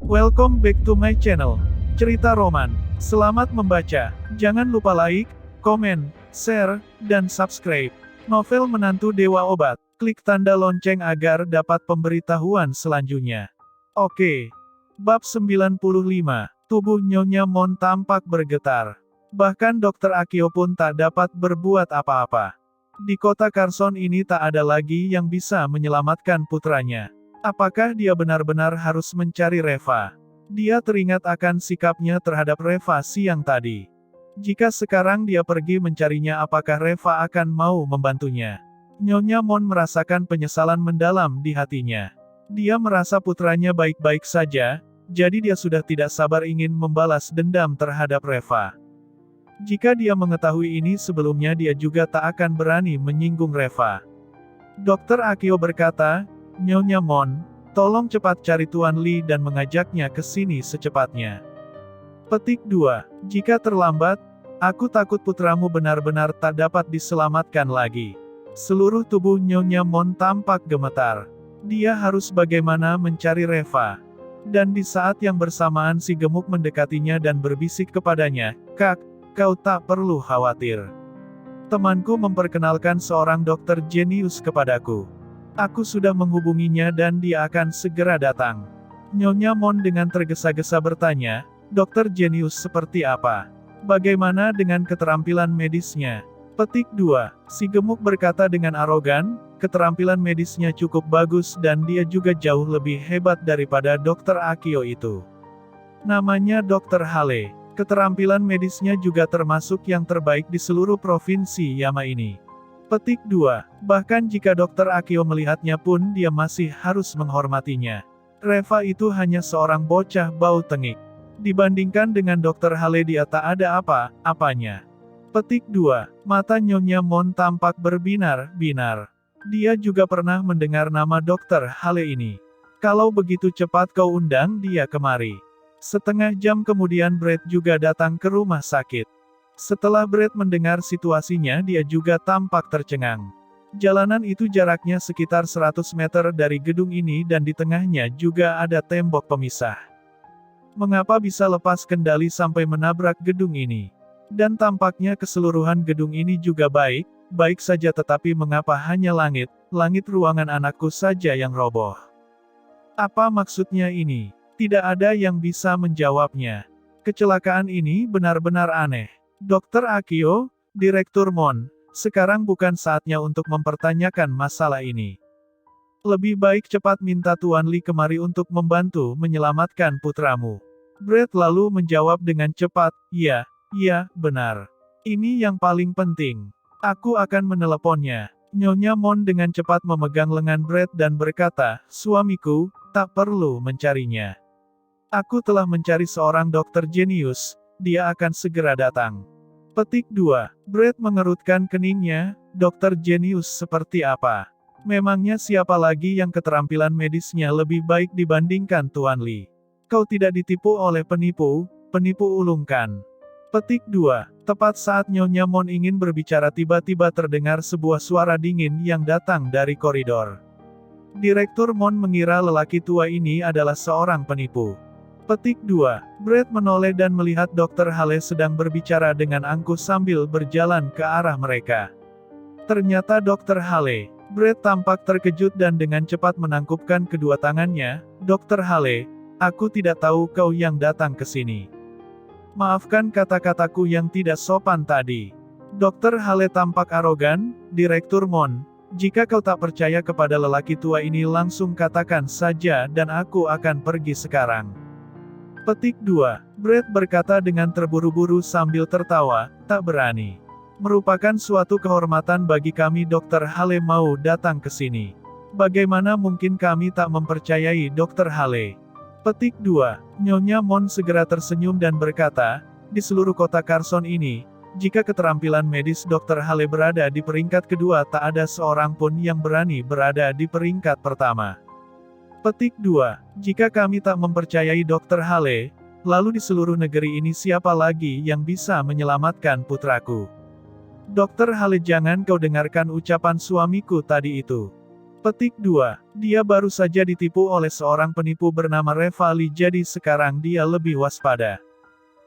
Welcome back to my channel, Cerita Roman. Selamat membaca. Jangan lupa like, komen, share, dan subscribe. Novel Menantu Dewa Obat. Klik tanda lonceng agar dapat pemberitahuan selanjutnya. Oke. Bab 95. Tubuh Nyonya Mon tampak bergetar. Bahkan Dr. Akio pun tak dapat berbuat apa-apa. Di kota Carson ini tak ada lagi yang bisa menyelamatkan putranya. Apakah dia benar-benar harus mencari Reva? Dia teringat akan sikapnya terhadap Reva siang tadi. Jika sekarang dia pergi mencarinya, apakah Reva akan mau membantunya? Nyonya Mon merasakan penyesalan mendalam di hatinya. Dia merasa putranya baik-baik saja, jadi dia sudah tidak sabar ingin membalas dendam terhadap Reva. Jika dia mengetahui ini sebelumnya, dia juga tak akan berani menyinggung Reva. Dr. Akio berkata, "Nyonya Mon, tolong cepat cari Tuan Li dan mengajaknya ke sini secepatnya." Petik 2. Jika terlambat, aku takut putramu benar-benar tak dapat diselamatkan lagi. Seluruh tubuh Nyonya Mon tampak gemetar. Dia harus bagaimana mencari Reva. Dan di saat yang bersamaan si gemuk mendekatinya dan berbisik kepadanya, "Kak, kau tak perlu khawatir. Temanku memperkenalkan seorang dokter jenius kepadaku. Aku sudah menghubunginya dan dia akan segera datang." Nyonya Mon dengan tergesa-gesa bertanya, "Dokter jenius seperti apa? Bagaimana dengan keterampilan medisnya?" Petik 2. Si gemuk berkata dengan arogan, "Keterampilan medisnya cukup bagus dan dia juga jauh lebih hebat daripada Dokter Akio itu. Namanya Dokter Hale. Keterampilan medisnya juga termasuk yang terbaik di seluruh provinsi Yama ini." Petik 2. Bahkan jika Dokter Akio melihatnya pun dia masih harus menghormatinya. Reva itu hanya seorang bocah bau tengik. Dibandingkan dengan Dokter Hale dia tak ada apa-apanya. Petik 2. Mata Nyonya Mon tampak berbinar-binar. Dia juga pernah mendengar nama Dokter Hale ini. "Kalau begitu cepat kau undang dia kemari." Setengah jam kemudian Brett juga datang ke rumah sakit. Setelah Brett mendengar situasinya, dia juga tampak tercengang. Jalanan itu jaraknya sekitar 100 meter dari gedung ini dan di tengahnya juga ada tembok pemisah. Mengapa bisa lepas kendali sampai menabrak gedung ini? Dan tampaknya keseluruhan gedung ini juga baik saja, tetapi mengapa hanya langit ruangan anakku saja yang roboh? Apa maksudnya ini? Tidak ada yang bisa menjawabnya. Kecelakaan ini benar-benar aneh. Dokter Akio, Direktur Mon, sekarang bukan saatnya untuk mempertanyakan masalah ini. Lebih baik cepat minta Tuan Li kemari untuk membantu menyelamatkan putramu." Brett lalu menjawab dengan cepat, "Iya, benar. Ini yang paling penting. Aku akan meneleponnya." Nyonya Mon dengan cepat memegang lengan Brett dan berkata, "Suamiku, tak perlu mencarinya. Aku telah mencari seorang dokter jenius, dia akan segera datang." Petik 2. Brett mengerutkan keningnya, dokter jenius seperti apa? Memangnya siapa lagi yang keterampilan medisnya lebih baik dibandingkan Tuan Li? Kau tidak ditipu oleh penipu ulungkan. Petik 2. Tepat saat Nyonya Mon ingin berbicara, tiba-tiba terdengar sebuah suara dingin yang datang dari koridor. Direktur Mon mengira lelaki tua ini adalah seorang penipu. Petik 2. Brett menoleh dan melihat Dokter Hale sedang berbicara dengan angkuh sambil berjalan ke arah mereka. Ternyata Dokter Hale. Brett tampak terkejut dan dengan cepat menangkupkan kedua tangannya, "Dokter Hale, aku tidak tahu kau yang datang ke sini. Maafkan kata-kataku yang tidak sopan tadi." Dokter Hale tampak arogan, "Direktur Mon, jika kau tak percaya kepada lelaki tua ini langsung katakan saja dan aku akan pergi sekarang." Petik 2. Brett berkata dengan terburu-buru sambil tertawa, "Tak berani. Merupakan suatu kehormatan bagi kami Dokter Hale mau datang ke sini. Bagaimana mungkin kami tak mempercayai Dokter Hale?" Petik 2. Nyonya Mon segera tersenyum dan berkata, "Di seluruh kota Carson ini, jika keterampilan medis Dokter Hale berada di peringkat kedua, tak ada seorang pun yang berani berada di peringkat pertama." Petik 2. Jika kami tak mempercayai Dokter Hale, lalu di seluruh negeri ini siapa lagi yang bisa menyelamatkan putraku? Dokter Hale, jangan kau dengarkan ucapan suamiku tadi itu. Petik 2. Dia baru saja ditipu oleh seorang penipu bernama Reva Lee, jadi sekarang dia lebih waspada.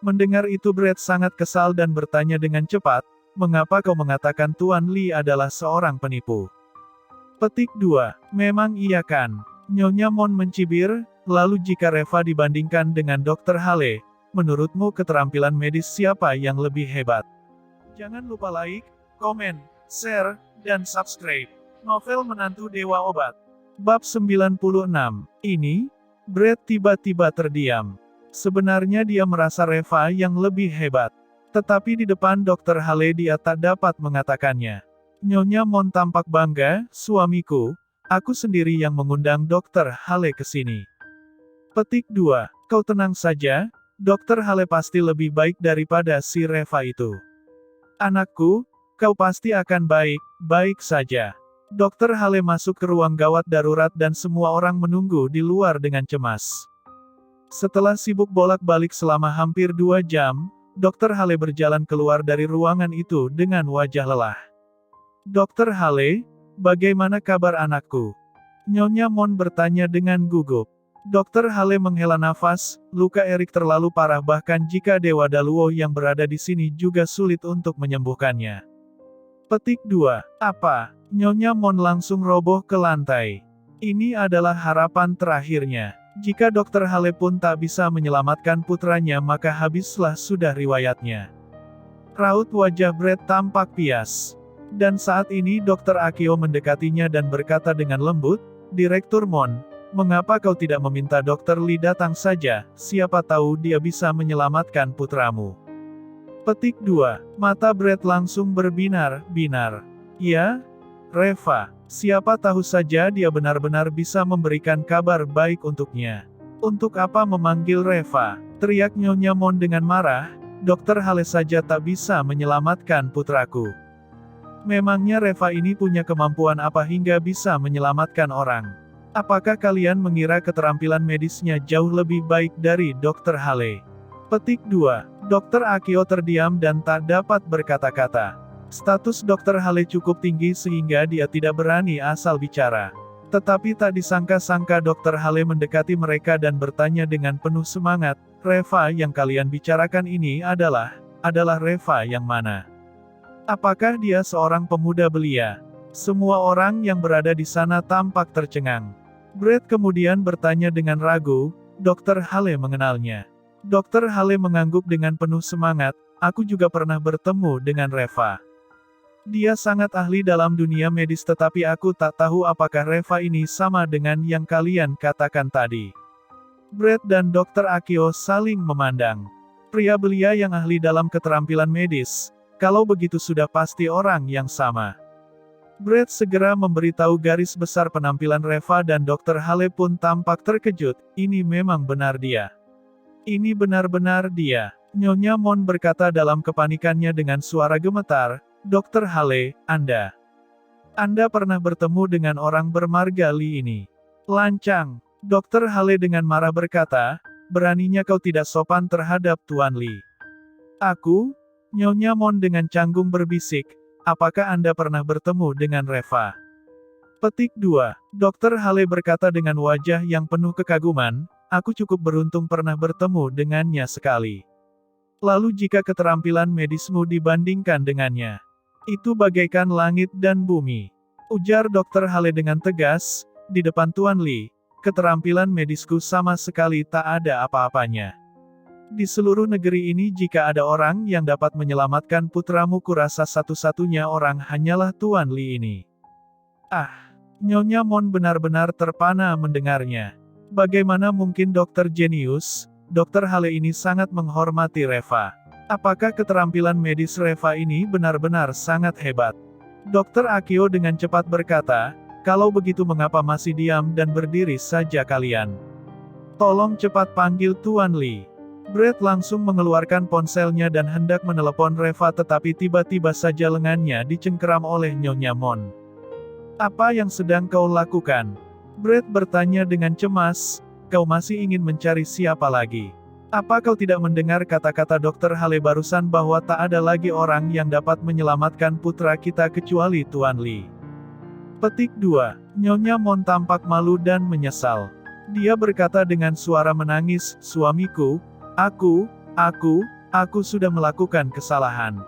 Mendengar itu Brett sangat kesal dan bertanya dengan cepat, "Mengapa kau mengatakan Tuan Lee adalah seorang penipu?" Petik 2. Memang iya kan? Nyonya Mon mencibir, lalu jika Reva dibandingkan dengan Dr. Hale, menurutmu keterampilan medis siapa yang lebih hebat? Jangan lupa like, komen, share, dan subscribe. Novel Menantu Dewa Obat. Bab 96. Ini, Brett tiba-tiba terdiam. Sebenarnya dia merasa Reva yang lebih hebat. Tetapi di depan Dr. Hale dia tak dapat mengatakannya. Nyonya Mon tampak bangga, "Suamiku, aku sendiri yang mengundang Dr. Hale ke sini." Petik 2. Kau tenang saja, Dr. Hale pasti lebih baik daripada si Reva itu. Anakku, kau pasti akan baik-baik saja. Dr. Hale masuk ke ruang gawat darurat dan semua orang menunggu di luar dengan cemas. Setelah sibuk bolak-balik selama hampir 2 jam, Dr. Hale berjalan keluar dari ruangan itu dengan wajah lelah. "Dr. Hale, bagaimana kabar anakku?" Nyonya Mon bertanya dengan gugup. Dr. Hale menghela nafas, "Luka Erik terlalu parah, bahkan jika Dewa Daluo yang berada di sini juga sulit untuk menyembuhkannya." Petik 2. Apa? Nyonya Mon langsung roboh ke lantai. Ini adalah harapan terakhirnya. Jika Dr. Hale pun tak bisa menyelamatkan putranya, maka habislah sudah riwayatnya. Raut wajah Brett tampak pias. Dan saat ini Dr. Akio mendekatinya dan berkata dengan lembut, "Direktur Mon, mengapa kau tidak meminta Dr. Lee datang saja, siapa tahu dia bisa menyelamatkan putramu." Petik 2. Mata Brett langsung berbinar-binar. "Ya, Reva, siapa tahu saja dia benar-benar bisa memberikan kabar baik untuknya." "Untuk apa memanggil Reva?" teriak Nyonya Mon dengan marah, "Dr. Hale saja tak bisa menyelamatkan putraku. Memangnya Reva ini punya kemampuan apa hingga bisa menyelamatkan orang? Apakah kalian mengira keterampilan medisnya jauh lebih baik dari Dr. Hale?" Petik 2. Dr. Akio terdiam dan tak dapat berkata-kata. Status Dr. Hale cukup tinggi sehingga dia tidak berani asal bicara. Tetapi tak disangka-sangka Dr. Hale mendekati mereka dan bertanya dengan penuh semangat, "Reva yang kalian bicarakan ini adalah Reva yang mana? Apakah dia seorang pemuda belia?" Semua orang yang berada di sana tampak tercengang. Brett kemudian bertanya dengan ragu, "Dr. Hale mengenalnya?" Dr. Hale mengangguk dengan penuh semangat, "Aku juga pernah bertemu dengan Reva. Dia sangat ahli dalam dunia medis, tetapi aku tak tahu apakah Reva ini sama dengan yang kalian katakan tadi." Brett dan Dr. Akio saling memandang. Pria belia yang ahli dalam keterampilan medis, kalau begitu sudah pasti orang yang sama. Brett segera memberitahu garis besar penampilan Reva dan Dr. Hale pun tampak terkejut, "Ini memang benar dia. Ini benar-benar dia." Nyonya Mon berkata dalam kepanikannya dengan suara gemetar, "Dr. Hale, Anda pernah bertemu dengan orang bermarga Lee ini?" "Lancang." Dr. Hale dengan marah berkata, "Beraninya kau tidak sopan terhadap Tuan Lee." "Aku?" Nyonya Mon dengan canggung berbisik, "Apakah Anda pernah bertemu dengan Reva?" Petik 2. Dr. Hale berkata dengan wajah yang penuh kekaguman, "Aku cukup beruntung pernah bertemu dengannya sekali. Lalu jika keterampilan medismu dibandingkan dengannya, itu bagaikan langit dan bumi." Ujar Dr. Hale dengan tegas, "Di depan Tuan Lee, keterampilan medisku sama sekali tak ada apa-apanya. Di seluruh negeri ini jika ada orang yang dapat menyelamatkan putramu, kurasa satu-satunya orang hanyalah Tuan Lee ini." Ah! Nyonya Mon benar-benar terpana mendengarnya. Bagaimana mungkin dokter jenius? Dr. Hale ini sangat menghormati Reva. Apakah keterampilan medis Reva ini benar-benar sangat hebat? Dr. Akio dengan cepat berkata, "Kalau begitu mengapa masih diam dan berdiri saja kalian? Tolong cepat panggil Tuan Lee." Brett langsung mengeluarkan ponselnya dan hendak menelepon Reva, tetapi tiba-tiba saja lengannya dicengkeram oleh Nyonya Mon. "Apa yang sedang kau lakukan?" Brett bertanya dengan cemas, "Kau masih ingin mencari siapa lagi? Apa kau tidak mendengar kata-kata Dr. Hale barusan bahwa tak ada lagi orang yang dapat menyelamatkan putra kita kecuali Tuan Lee?" Petik 2. Nyonya Mon tampak malu dan menyesal. Dia berkata dengan suara menangis, "Suamiku, aku sudah melakukan kesalahan."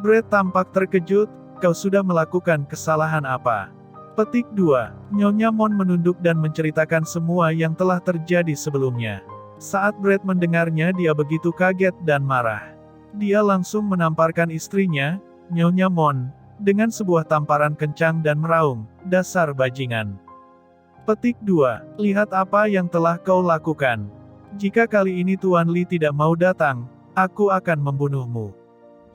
Brett tampak terkejut, "Kau sudah melakukan kesalahan apa?" Petik 2. Nyonya Mon menunduk dan menceritakan semua yang telah terjadi sebelumnya. Saat Brett mendengarnya dia begitu kaget dan marah. Dia langsung menamparkan istrinya, Nyonya Mon, dengan sebuah tamparan kencang dan meraung, "Dasar bajingan." Petik 2. Lihat apa yang telah kau lakukan. Jika kali ini Tuan Li tidak mau datang, aku akan membunuhmu.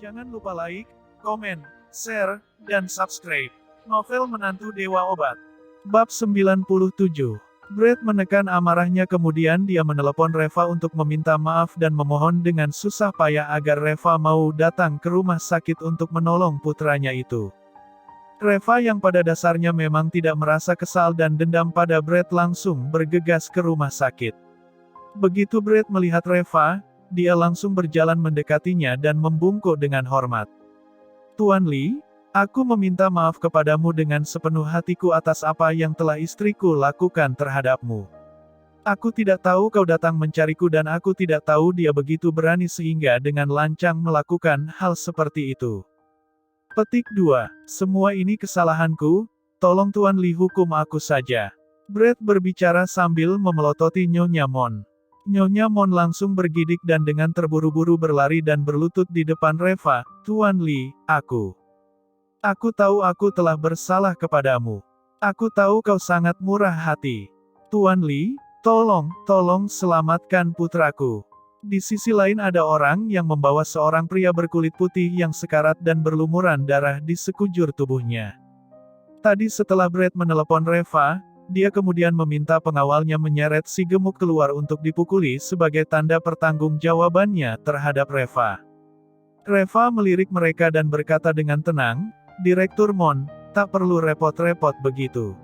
Jangan lupa like, komen, share, dan subscribe. Novel Menantu Dewa Obat. Bab 97. Brett menekan amarahnya kemudian dia menelepon Reva untuk meminta maaf dan memohon dengan susah payah agar Reva mau datang ke rumah sakit untuk menolong putranya itu. Reva yang pada dasarnya memang tidak merasa kesal dan dendam pada Brett langsung bergegas ke rumah sakit. Begitu Brett melihat Reva, dia langsung berjalan mendekatinya dan membungkuk dengan hormat. "Tuan Li, aku meminta maaf kepadamu dengan sepenuh hatiku atas apa yang telah istriku lakukan terhadapmu. Aku tidak tahu kau datang mencariku dan aku tidak tahu dia begitu berani sehingga dengan lancang melakukan hal seperti itu." Petik 2. Semua ini kesalahanku, tolong Tuan Li hukum aku saja. Brett berbicara sambil memelototi Nyonya Mon. Nyonya Mon langsung bergidik dan dengan terburu-buru berlari dan berlutut di depan Reva, "Tuan Li, aku tahu aku telah bersalah kepadamu. Aku tahu kau sangat murah hati. Tuan Li, tolong selamatkan putraku." Di sisi lain ada orang yang membawa seorang pria berkulit putih yang sekarat dan berlumuran darah di sekujur tubuhnya. Tadi setelah Brett menelepon Reva, dia kemudian meminta pengawalnya menyeret si gemuk keluar untuk dipukuli sebagai tanda pertanggungjawabannya terhadap Reva. Reva melirik mereka dan berkata dengan tenang, "Direktur Mon, tak perlu repot-repot begitu.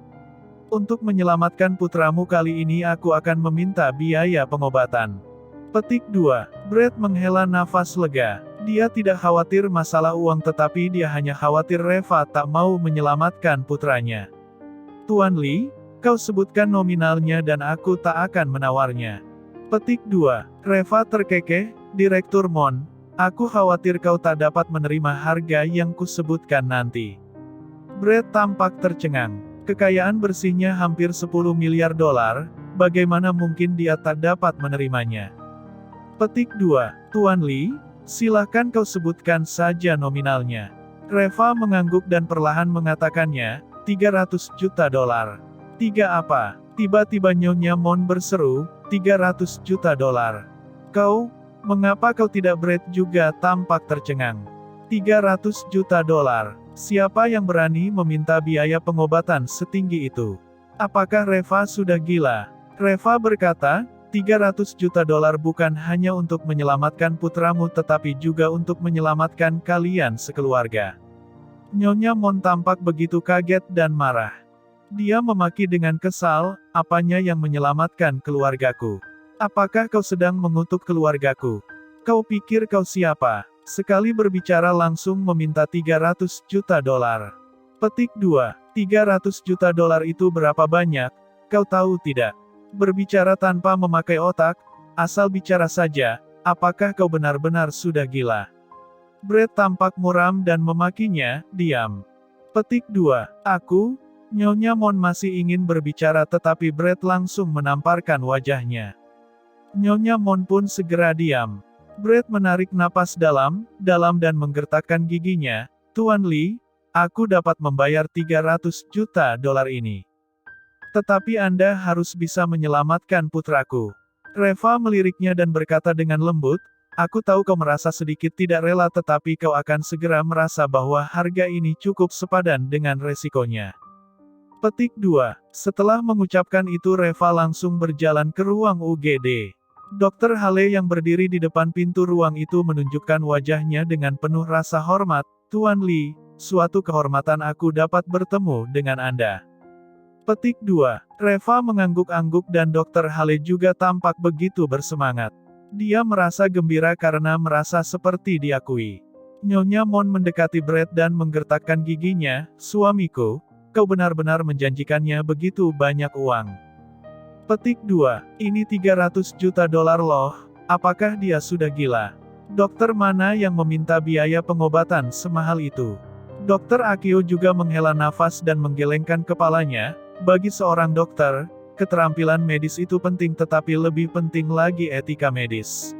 Untuk menyelamatkan putramu kali ini aku akan meminta biaya pengobatan." Petik 2. Brett menghela nafas lega. Dia tidak khawatir masalah uang tetapi dia hanya khawatir Reva tak mau menyelamatkan putranya. "Tuan Li, kau sebutkan nominalnya dan aku tak akan menawarnya." Petik 2. Reva terkekeh, "Direktur Mon, aku khawatir kau tak dapat menerima harga yang kusebutkan nanti." Brett tampak tercengang. Kekayaan bersihnya hampir 10 miliar dolar, bagaimana mungkin dia tak dapat menerimanya? Petik 2. Tuan Li, silahkan kau sebutkan saja nominalnya. Reva mengangguk dan perlahan mengatakannya, 300 juta dolar. "Tiga apa?" Tiba-tiba Nyonya Mon berseru, 300 juta dolar. Mengapa kau tidak?" Brett juga tampak tercengang. 300 juta dolar. Siapa yang berani meminta biaya pengobatan setinggi itu? Apakah Reva sudah gila? Reva berkata, 300 juta dolar bukan hanya untuk menyelamatkan putramu tetapi juga untuk menyelamatkan kalian sekeluarga. Nyonya Mon tampak begitu kaget dan marah. Dia memaki dengan kesal, "Apanya yang menyelamatkan keluargaku? Apakah kau sedang mengutuk keluargaku? Kau pikir kau siapa? Sekali berbicara langsung meminta 300 juta dolar. Petik 2. 300 juta dolar itu berapa banyak? Kau tahu tidak? Berbicara tanpa memakai otak, asal bicara saja, apakah kau benar-benar sudah gila?" Brett tampak muram dan memakinya, "Diam." Petik 2. Nyonya Mon masih ingin berbicara tetapi Brett langsung menamparkan wajahnya. Nyonya Mon pun segera diam. Brett menarik napas dalam dan menggertakkan giginya, "Tuan Li, aku dapat membayar 300 juta dolar ini. Tetapi Anda harus bisa menyelamatkan putraku." Reva meliriknya dan berkata dengan lembut, "Aku tahu kau merasa sedikit tidak rela tetapi kau akan segera merasa bahwa harga ini cukup sepadan dengan resikonya." Petik 2. Setelah mengucapkan itu Reva langsung berjalan ke ruang UGD. Dr. Hale yang berdiri di depan pintu ruang itu menunjukkan wajahnya dengan penuh rasa hormat, "Tuan Li, suatu kehormatan aku dapat bertemu dengan Anda." Petik 2. Reva mengangguk-angguk dan Dr. Hale juga tampak begitu bersemangat. Dia merasa gembira karena merasa seperti diakui. Nyonya Mon mendekati Brett dan menggertakkan giginya, "Suamiku, kau benar-benar menjanjikannya begitu banyak uang. Petik 2. Ini 300 juta dolar loh, apakah dia sudah gila? Dokter mana yang meminta biaya pengobatan semahal itu? Dokter Akio juga menghela nafas dan menggelengkan kepalanya. Bagi seorang dokter, keterampilan medis itu penting, tetapi lebih penting lagi etika medis.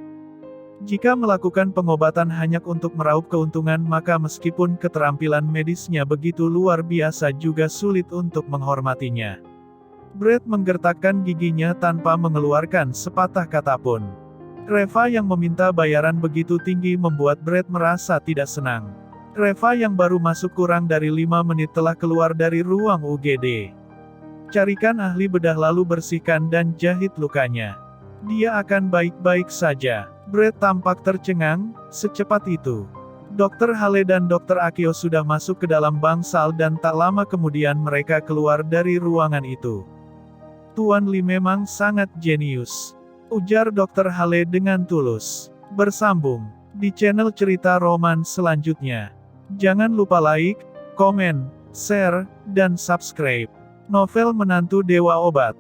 Jika melakukan pengobatan hanya untuk meraup keuntungan, maka meskipun keterampilan medisnya begitu luar biasa juga sulit untuk menghormatinya. Brad menggertakkan giginya tanpa mengeluarkan sepatah kata pun. Reva yang meminta bayaran begitu tinggi membuat Brad merasa tidak senang. Reva yang baru masuk kurang dari 5 menit telah keluar dari ruang UGD. Carikan ahli bedah lalu bersihkan dan jahit lukanya. Dia akan baik-baik saja. Brad tampak tercengang, secepat itu. Dr. Hale dan Dr. Akio sudah masuk ke dalam bangsal dan tak lama kemudian mereka keluar dari ruangan itu. Tuan Lee memang sangat jenius, ujar Dr. Hale dengan tulus. Bersambung di channel cerita roman selanjutnya. Jangan lupa like, komen, share, dan subscribe. Novel Menantu Dewa Obat.